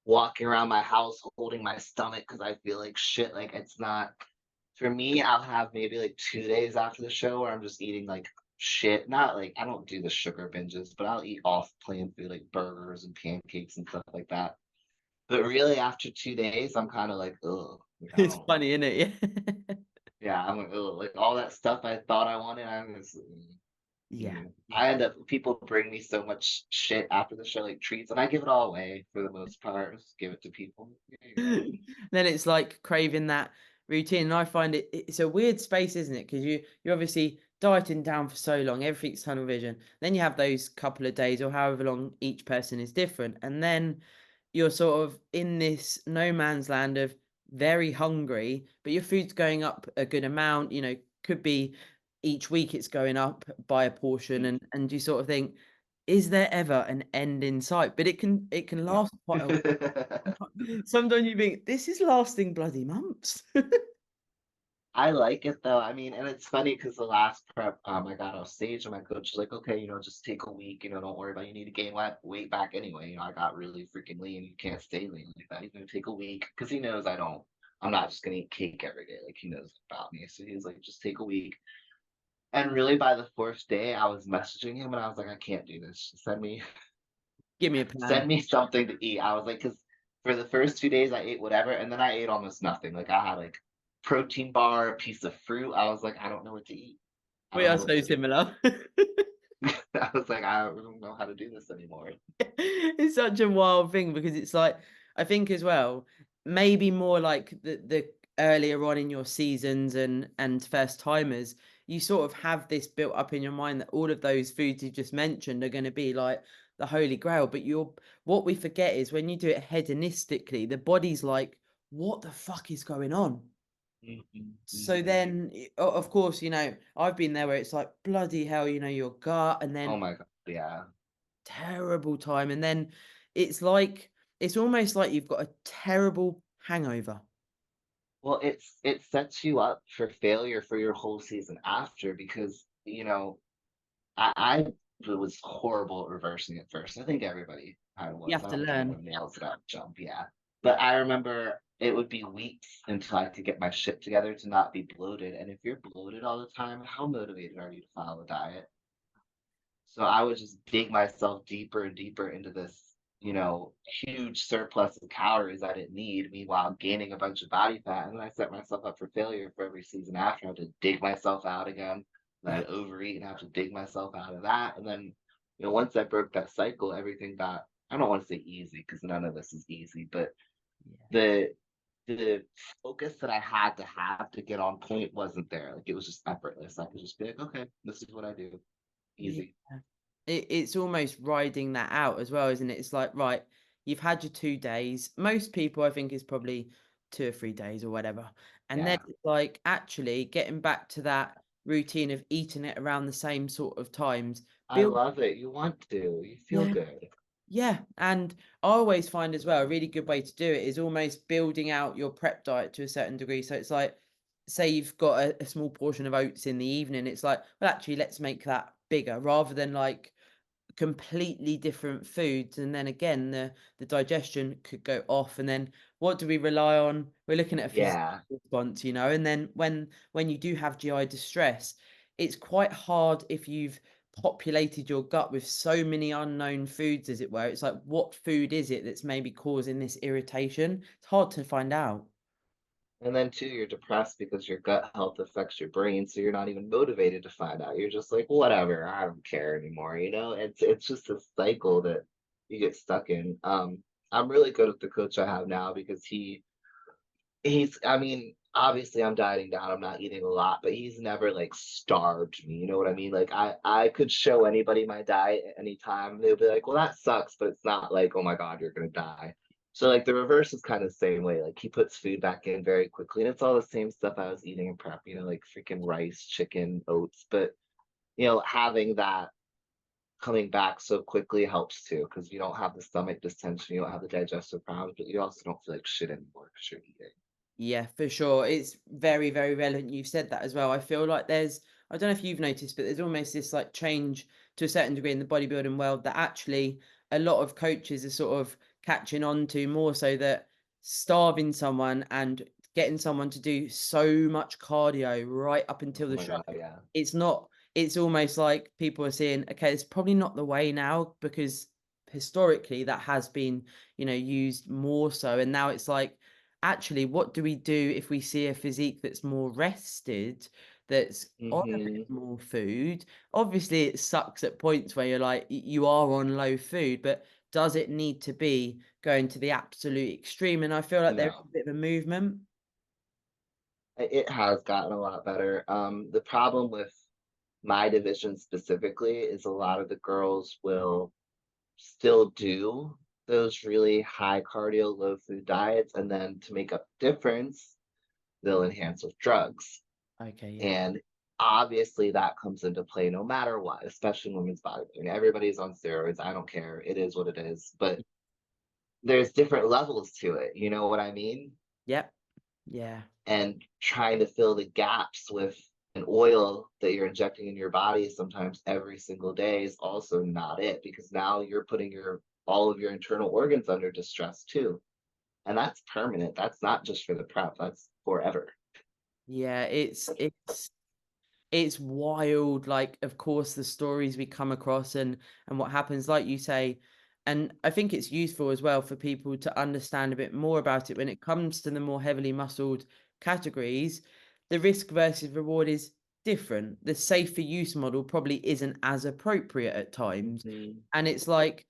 walking around my house holding my stomach because I feel like shit. Like it's not for me. I'll have maybe like 2 days after the show where I'm just eating like shit. Not like I don't do the sugar binges, but I'll eat off plain food like burgers and pancakes and stuff like that. But really, after 2 days, I'm kind of like, ugh, like, I It's don't. funny, isn't it? Yeah. Yeah, I'm like, ugh, like all that stuff I thought I wanted. I'm just, Yeah. I Yeah. end up people bring me so much shit after the show, like treats, and I give it all away for the most part. Just give it to people. There you go. Then it's like craving that routine. And I find it's a weird space, isn't it? Because you're obviously dieting down for so long, everything's tunnel vision. Then you have those couple of days or however long each person is different. And then you're sort of in this no man's land of very hungry, but your food's going up a good amount, could be each week it's going up by a portion, and you sort of think is there ever an end in sight? But it can Yeah. last quite a while. Sometimes you think this is lasting bloody months. I like it though. I mean, and it's funny because the last prep, I got off stage and my coach was like, okay, just take a week, don't worry about it. You need to gain weight back anyway. I got really freaking lean. You can't stay lean like that. He's gonna take a week because he knows I'm not just gonna eat cake every day. Like he knows about me. So he's like, just take a week. And really by the fourth day, I was messaging him and I was like, I can't do this. Just Give me a plan. send me something to eat. I was like, because for the first 2 days I ate whatever, and then I ate almost nothing. Like I had like protein bar, a piece of fruit. I was like, I don't know what to eat. I We don't are know what so to do. similar. I was like, I don't know how to do this anymore. It's such a wild thing because it's like, I think as well, maybe more like the earlier on in your seasons and first timers, you sort of have this built up in your mind that all of those foods you just mentioned are going to be like the holy grail. But what we forget is when you do it hedonistically, the body's like, what the fuck is going on? Mhm, So mhm. then, of course, I've been there where it's like, bloody hell, your gut, and Oh then my God, yeah. terrible time. And then it's like, it's almost like you've got a terrible hangover. Well, it sets you up for failure for your whole season after because, I was horrible at reversing at first. I think everybody kind of You was. have I to don't think learn. anyone nails it out jump, yeah. But I remember it would be weeks until I could get my shit together to not be bloated. And if you're bloated all the time, how motivated are you to follow a diet? So I would just dig myself deeper and deeper into this, huge surplus of calories I didn't need, meanwhile gaining a bunch of body fat. And then I set myself up for failure for every season after. I had to dig myself out again. Then Yeah. I'd overeat and have to dig myself out of that. And then, once I broke that cycle, everything got, I don't want to say easy because none of this is easy, but the the focus that I had to have to get on point wasn't there. Like it was just effortless. I could just be like, okay, this is what I do. Yeah. Easy. It's almost riding that out as well, isn't it? It's like, right, you've had your 2 days. Most people, I think, is probably 2 or 3 days or whatever. And then Yeah. it's like actually getting back to that routine of eating it around the same sort of times. I Build, love it. You want to. You feel yeah, good. yeah. And I always find as well, a really good way to do it is almost building out your prep diet to a certain degree. So it's like, say you've got a small portion of oats in the evening. It's like, well, actually, let's make that bigger rather than like completely different foods. And then again, the digestion could go off. And then what do we rely on? We're looking at a physical Yeah. response, and then when you do have GI distress, it's quite hard if you've populated your gut with so many unknown foods, as it were. It's like, what food is it that's maybe causing this irritation? It's hard to find out. And then too, you're depressed because your gut health affects your brain, so you're not even motivated to find out. You're just like, whatever, I don't care anymore. It's just a cycle that you get stuck in. I'm really good with the coach I have now because I mean, obviously I'm dieting down, I'm not eating a lot, but he's never like starved me. You know what I mean? Like I could show anybody my diet at any time. They'll be like, well, that sucks, but it's not like, oh my God, you're gonna die. So like the reverse is kind of the same way. Like he puts food back in very quickly, and it's all the same stuff I was eating in prep, like freaking rice, chicken, oats. But having that coming back so quickly helps too, because you don't have the stomach distension, you don't have the digestive problems, but you also don't feel like shit anymore because you're eating. Yeah, for sure. It's very, very relevant. You've said that as well. I feel like I don't know if you've noticed, but there's almost this like change to a certain degree in the bodybuilding world that actually a lot of coaches are sort of catching on to, more so that starving someone and getting someone to do so much cardio right up until Oh the my show. God, yeah. It's not, it's almost like people are saying, okay, it's probably not the way now, because historically that has been, used more so. And now it's like, actually, what do we do if we see a physique that's more rested, that's on a bit Hmm. more food? Obviously, it sucks at points where you're like, you are on low food, but does it need to be going to the absolute extreme? And I feel like there's No. a bit of a movement. It has gotten a lot better. The problem with my division specifically is a lot of the girls will still do those really high cardio, low food diets, and then to make up the difference, they'll enhance with drugs. Okay, yeah. And obviously that comes into play no matter what, especially in women's bodybuilding. Everybody's on steroids. I don't care. It is what it is. But there's different levels to it. You know what I mean? Yep. Yeah. And trying to fill the gaps with an oil that you're injecting in your body sometimes every single day is also not it, because now you're putting your all of your internal organs under distress too. And that's permanent. That's not just for the prep, that's forever. Yeah, it's wild, like, of course, the stories we come across and what happens, like you say. And I think it's useful as well for people to understand a bit more about it when it comes to the more heavily muscled categories. The risk versus reward is different. The safer use model probably isn't as appropriate at times. Mhm. And it's like,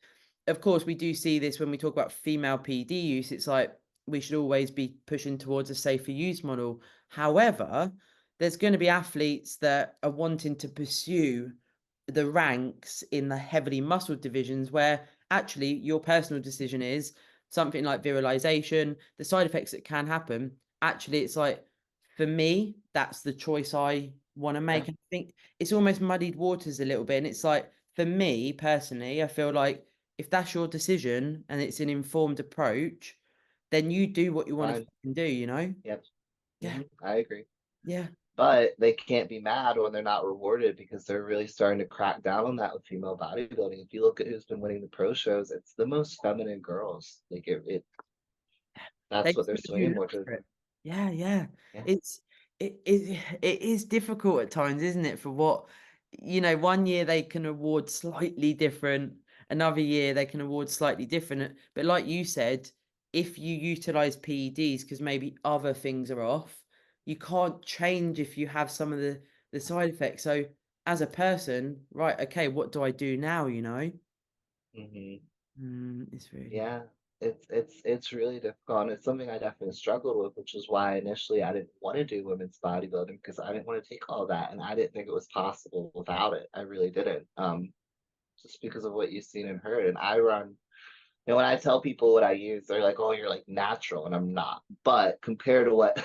of course, we do see this when we talk about female PD use. It's like we should always be pushing towards a safer use model. However, there's going to be athletes that are wanting to pursue the ranks in the heavily muscled divisions where actually your personal decision is something like virilization, the side effects that can happen. Actually, it's like, for me, that's the choice I want to Yeah, make. And I think it's almost muddied waters a little bit. And it's like, for me personally, I feel like if that's your decision and it's an informed approach, then you do what you want to fine. do, you know? Yep. Yeah. I agree. Yeah. But they can't be mad when they're not rewarded, because they're really starting to crack down on that with female bodybuilding. If you look at who's been winning the pro shows, it's the most feminine girls. Like They that's what just they're make you swinging more look to. for it. Yeah, yeah. Yeah. It's it is difficult at times, isn't it? For what, one year they can award slightly different, another year they can award slightly different. But like you said, if you utilize PEDs because maybe other things are off, you can't change if you have some of the side effects. So as a person, right, okay, what do I do now, you know? hmm It's really Yeah, it's really difficult, and it's something I definitely struggled with, which is why initially I didn't want to do women's bodybuilding, because I didn't want to take all that, and I didn't think it was possible without it. I really didn't. Just because of what you've seen and heard. And I run, when I tell people what I use, they're like, "Oh, you're like natural," and I'm not. But compared to what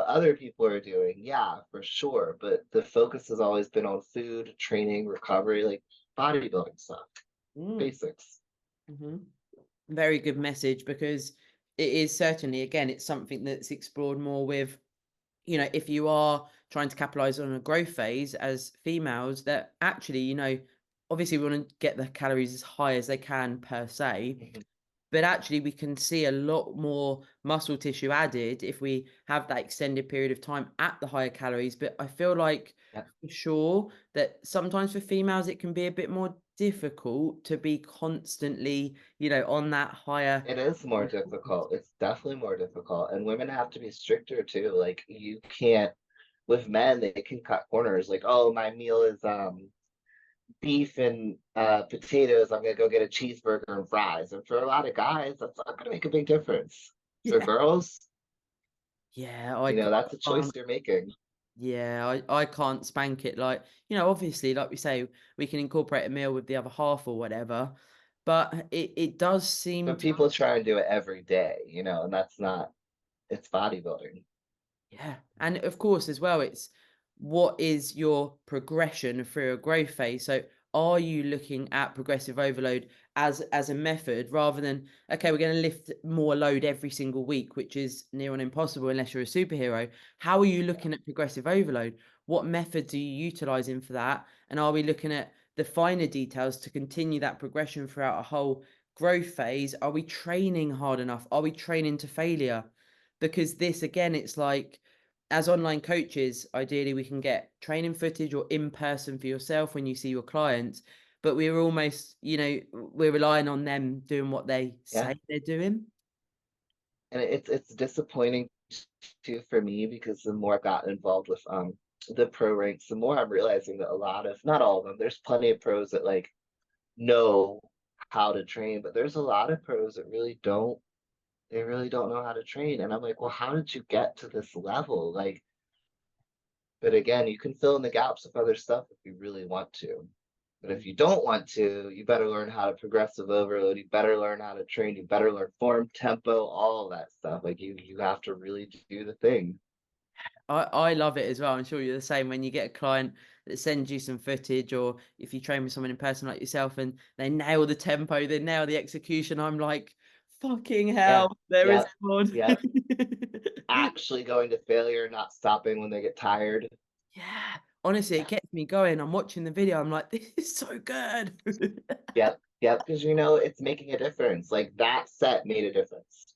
other people are doing, yeah, for sure. But the focus has always been on food, training, recovery, like bodybuilding stuff, mm. basics. hmm Very good message, because it is certainly, again, it's something that's explored more with, if you are trying to capitalize on a growth phase as females, that actually, obviously we want to get the calories as high as they can per se, Mhm. but actually we can see a lot more muscle tissue added if we have that extended period of time at the higher calories. But I feel like, Yeah. for sure, that sometimes for females it can be a bit more difficult to be constantly, on that higher. It is more difficult. It's definitely more difficult. And women have to be stricter too. Like you can't, with men, they can cut corners. Like, oh, my meal is beef and potatoes. I'm gonna go get a cheeseburger and fries. And for a lot of guys, that's not gonna make a big difference. For Yeah, girls, yeah, I that's a choice can't. you're making. Yeah, I can't spank it. Like, obviously, like we say, we can incorporate a meal with the other half or whatever, but it does seem But to, people try and do it every day, and that's not, it's bodybuilding. yeah. And of course, as well, it's what is your progression through a growth phase? So are you looking at progressive overload as a method rather than, okay, we're going to lift more load every single week, which is near on impossible unless you're a superhero. How are you Yeah. looking at progressive overload? What methods are you utilizing for that? And are we looking at the finer details to continue that progression throughout a whole growth phase? Are we training hard enough? Are we training to failure? Because this, again, it's like, as online coaches, ideally we can get training footage or in person for yourself when you see your clients, but we're almost, we're relying on them doing what they Yeah. say they're doing. And it's disappointing too for me, because the more I've gotten involved with the pro ranks, the more I'm realizing that a lot of, not all of them, there's plenty of pros that like know how to train, but there's a lot of pros that really don't know how to train. And I'm like, well, how did you get to this level? Like, but again, you can fill in the gaps with other stuff if you really want to. But if you don't want to, you better learn how to progressive overload. You better learn how to train. You better learn form, tempo, all of that stuff. Like you have to really do the thing. I love it as well. I'm sure you're the same when you get a client that sends you some footage, or if you train with someone in person like yourself and they nail the tempo, they nail the execution. I'm like, fucking Yeah. hell, there is Yep. one. Yep. Actually going to failure, not stopping when they get tired. Yeah, honestly, it gets me going. I'm watching the video. I'm like, this is so good. Yep. Yep. Because it's making a difference. Like that set made a difference.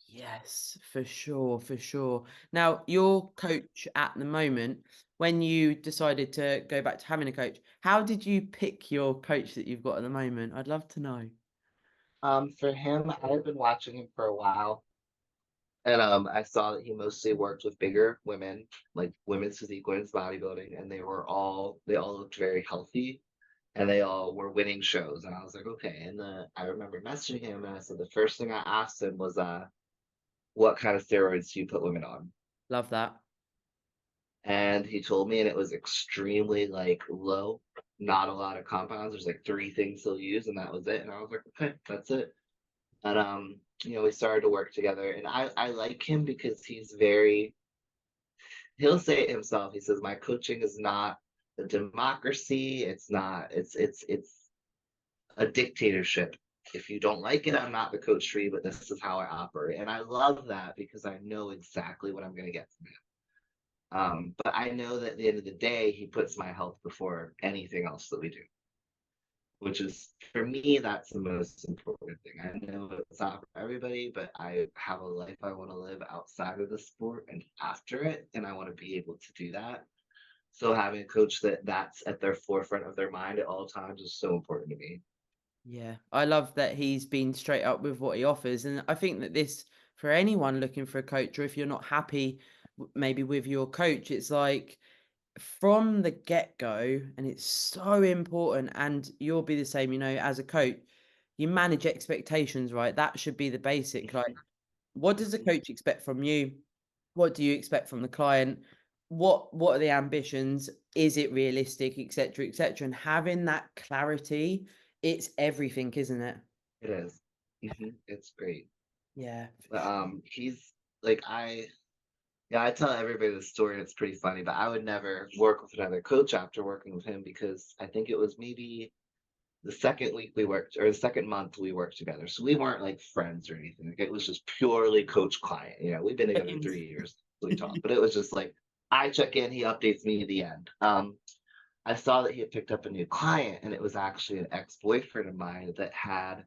Yes, for sure, for sure. Now, your coach at the moment, when you decided to go back to having a coach, how did you pick your coach that you've got at the moment? I'd love to know. For him, I've been watching him for a while. And I saw that he mostly worked with bigger women, like women's physique, women's bodybuilding, and they all looked very healthy and they all were winning shows. And I was like, okay. And I remember messaging him and I said the first thing I asked him was what kind of steroids do you put women on? Love that. And he told me, and it was extremely like low, not a lot of compounds. There's like three things he'll use, and that was it. And I was like, okay, that's it. And we started to work together. And I like him because he'll say it himself. He says, my coaching is not a democracy. It's a dictatorship. If you don't like it, I'm not the coach for you, but this is how I operate. And I love that because I know exactly what I'm going to get from him. But I know that at the end of the day, he puts my health before anything else that we do, which is for me, that's the most important thing. I know it's not for everybody, but I have a life I want to live outside of the sport and after it, and I want to be able to do that. So having a coach that's at their forefront of their mind at all times is so important to me. Yeah, I love that he's been straight up with what he offers. And I think that this, for anyone looking for a coach, or if you're not happy maybe with your coach, it's like from the get-go, and it's so important, and you'll be the same, as a coach, you manage expectations, right? That should be the basic. Like, what does the Mhm. coach expect from you? What do you expect from the client? What are the ambitions? Is it realistic, etc., etc.? And having that clarity, it's everything, isn't it? It is. It's great. Yeah. But he's like yeah, I tell everybody the story and it's pretty funny, but I would never work with another coach after working with him because I think it was maybe the second week we worked or the second month we worked together. So we weren't like friends or anything. Like, it was just purely coach client. We've been together 3 years. So we talked, but it was just like I check in, he updates me at the end. I saw that he had picked up a new client and it was actually an ex-boyfriend of mine that had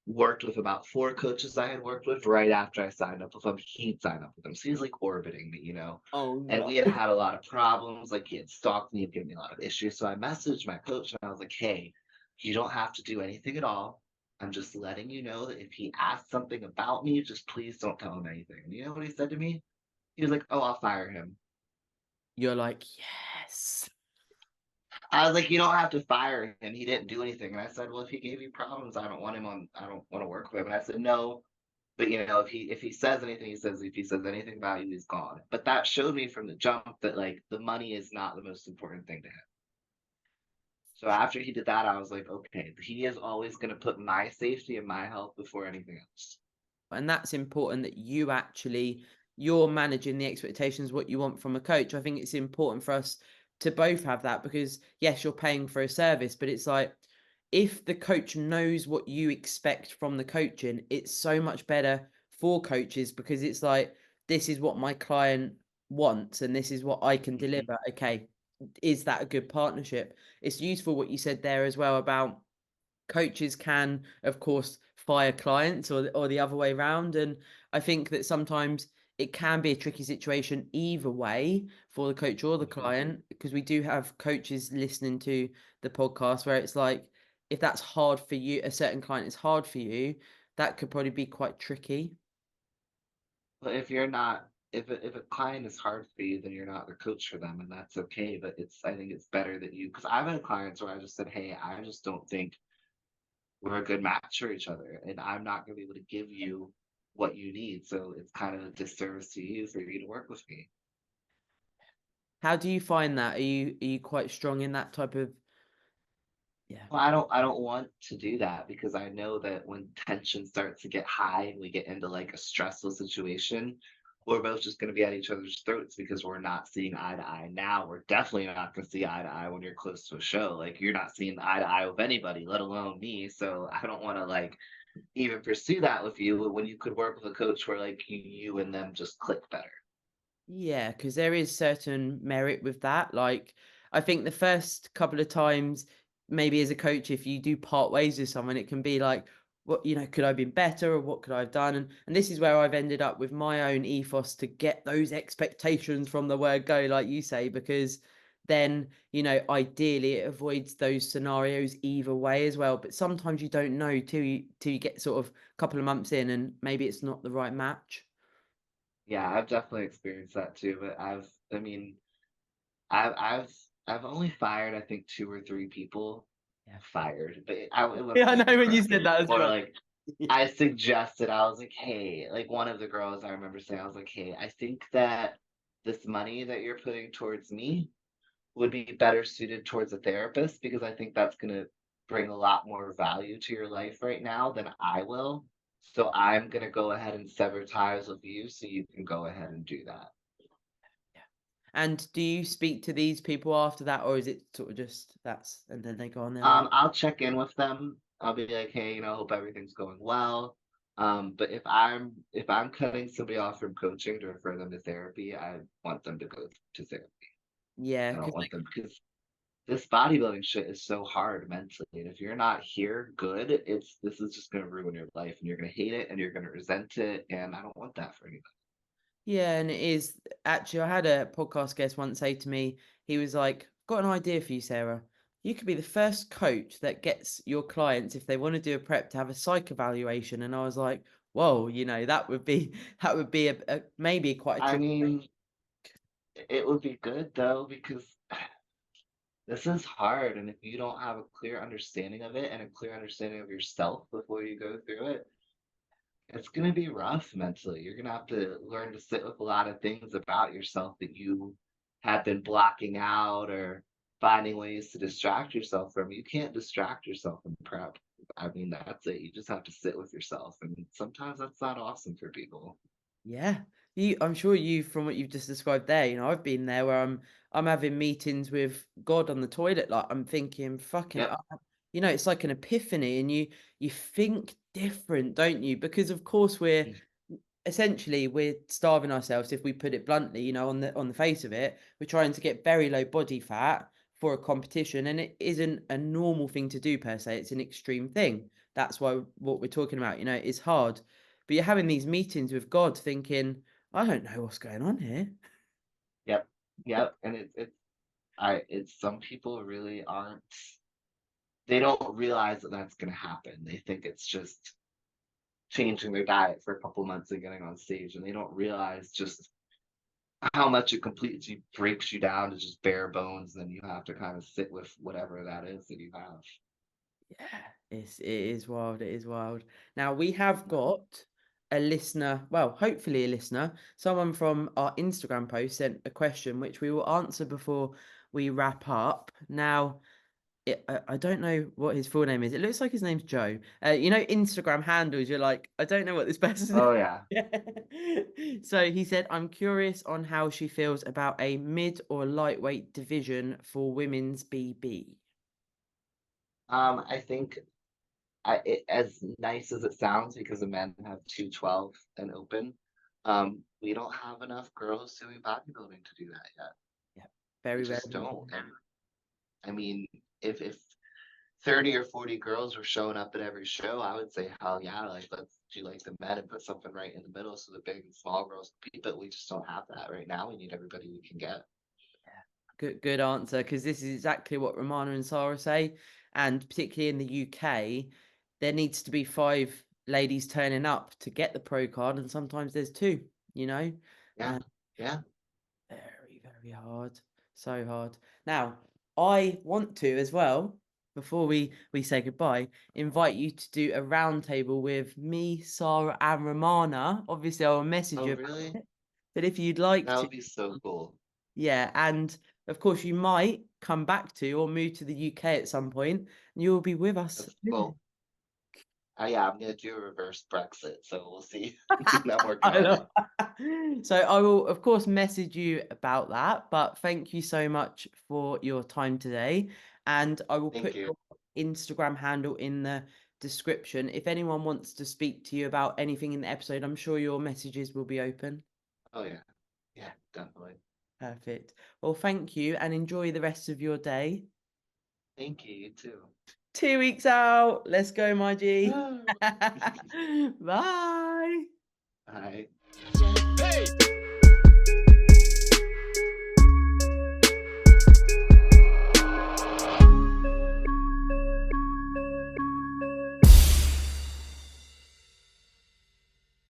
worked with about four coaches I had worked with right after I signed up with him. He'd signed up with them. So he's like orbiting me. Oh And no. we had had a lot of problems. Like he had stalked me, he'd given me a lot of issues. So I messaged my coach and I was like, hey, you don't have to do anything at all. I'm just letting you know that if he asks something about me, just please don't tell him anything. And you know what he said to me? He was like, oh, I'll fire him. You're like, yes. I was like, you don't have to fire him. He didn't do anything. And I said, well, if he gave you problems, I don't want to work with him. And I said, no, but if he says anything, if he says anything about you, he's gone. But that showed me from the jump that like the money is not the most important thing to him. So after he did that, I was like, okay, he is always going to put my safety and my health before anything else. And that's important that you're managing the expectations, what you want from a coach. I think it's important for us to both have that, because yes, you're paying for a service, but it's like, if the coach knows what you expect from the coaching, it's so much better for coaches, because it's like, this is what my client wants and this is what I can Mhm. deliver. Okay, is that a good partnership? It's useful what you said there as well about coaches can, of course, fire clients, or the other way around. And I think that sometimes it can be a tricky situation either way for the coach or the Mhm. client, because we do have coaches listening to the podcast where it's like, if that's hard for you, a certain client is hard for you, that could probably be quite tricky. But if you're not, if a client is hard for you, then you're not the coach for them, and that's okay. But I think it's better that because I've had clients where I just said, hey, I just don't think we're a good match for each other, and I'm not going to be able to give you what you need. So it's kind of a disservice to you for you to work with me. How do you find that? Are you quite strong in that type of, yeah. Well, I don't want to do that because I know that when tension starts to get high and we get into like a stressful situation, we're both just going to be at each other's throats because we're not seeing eye to eye now. We're definitely not going to see eye to eye when you're close to a show. Like you're not seeing eye to eye with anybody, let alone me. So I don't want to like even pursue that with you when you could work with a coach where like you and them just click better. Yeah, because there is certain merit with that. Like, I think the first couple of times, maybe as a coach, if you do part ways with someone, it can be like, what, could I have been better, or what could I have done? And this is where I've ended up with my own ethos to get those expectations from the word go, like you say, because then, ideally it avoids those scenarios either way as well. But sometimes you don't know till you get sort of a couple of months in, and maybe it's not the right match. Yeah, I've definitely experienced that too. But I mean, I've I've I've only fired I think 2 or 3 people. Yeah, fired, but it Yeah, wasn't I like know when you said aggressive. It that was as more well. like I suggested. I was like, hey, like one of the girls I remember saying, I was like, hey, I think that this money that you're putting towards me would be better suited towards a therapist because I think that's gonna bring a lot more value to your life right now than I will. So I'm gonna go ahead and sever ties with you so you can go ahead and do that. And do you speak to these people after that, or is it sort of just that's and then they go on their way? I'll check in with them. I'll be like, hey, hope everything's going well. But if I'm cutting somebody off from coaching to refer them to therapy, I want them to go to therapy. Yeah, I don't because want them because this bodybuilding shit is so hard mentally. And if you're not here good, this is just gonna ruin your life and you're gonna hate it and you're gonna resent it. And I don't want that for anybody. yeah, and it is actually. I had a podcast guest once say to me, he was like, "Got an idea for you, Sarah. You could be the first coach that gets your clients, if they want to do a prep, to have a psych evaluation." And I was like, "Whoa, that would be maybe quite a I trick." mean, it would be good though because this is hard, and if you don't have a clear understanding of it and a clear understanding of yourself before you go through it, it's going to be rough mentally. You're going to have to learn to sit with a lot of things about yourself that you have been blocking out or finding ways to distract yourself from. You can't distract yourself in prep. I mean, that's it. You just have to sit with yourself. And sometimes that's not awesome for people. Yeah. I'm sure from what you've just described there, I've been there where I'm having meetings with God on the toilet, like I'm thinking, fucking it Yep. up. It's like an epiphany, and you think different, don't you? Because of course we're starving ourselves, if we put it bluntly, on the face of it. We're trying to get very low body fat for a competition, and it isn't a normal thing to do per se. It's an extreme thing. That's why what we're talking about, is hard. But you're having these meetings with God thinking, I don't know what's going on here. Yep. Yep. And it's some people really aren't, they don't realize that that's going to happen. They think it's just changing their diet for a couple months and getting on stage, and they don't realize just how much it completely breaks you down to just bare bones. And then you have to kind of sit with whatever that is that you have. Yeah, it is wild. It is wild. Now we have got a listener, well, hopefully a listener, someone from our Instagram post sent a question which we will answer before we wrap up. Now, I don't know what his full name is. It looks like his name's Joe. Instagram handles, you're like, I don't know what this person's Oh yeah. name. So he said, I'm curious on how she feels about a mid or lightweight division for women's BB. I think as nice as it sounds, because the men have 212 and open, we don't have enough girls doing bodybuilding to do that yet. Yeah, We very, very. just don't. And I mean, if 30 or 40 girls were showing up at every show, I would say, hell yeah, like let's do like the men and put something right in the middle so the big and small girls compete. But we just don't have that right now. We need everybody we can get. Good answer, because this is exactly what Romana and Sarah say. And particularly in the UK, there needs to be 5 ladies turning up to get the pro card, and sometimes there's 2, Yeah, uh, yeah. very, very hard. So hard. Now, I want to as well, before we say goodbye, invite you to do a roundtable with me, Sarah, and Romana. Obviously, I'll message Oh, you really? about it, but if you'd like That to, would be so cool. yeah, and of course you might come back to or move to the UK at some point, and you'll be with us. That's well, Yeah, I'm gonna do a reverse Brexit, so we'll see. I'm working I on it. know. So I will, of course, message you about that. But thank you so much for your time today. And I will Thank put you. your Instagram handle in the description. If anyone wants to speak to you about anything in the episode, I'm sure your messages will be open. Oh yeah. Yeah, definitely. Perfect. Well, thank you and enjoy the rest of your day. Thank you, you too. 2 weeks out. Let's go, my G. Oh. Bye. Bye. Hey!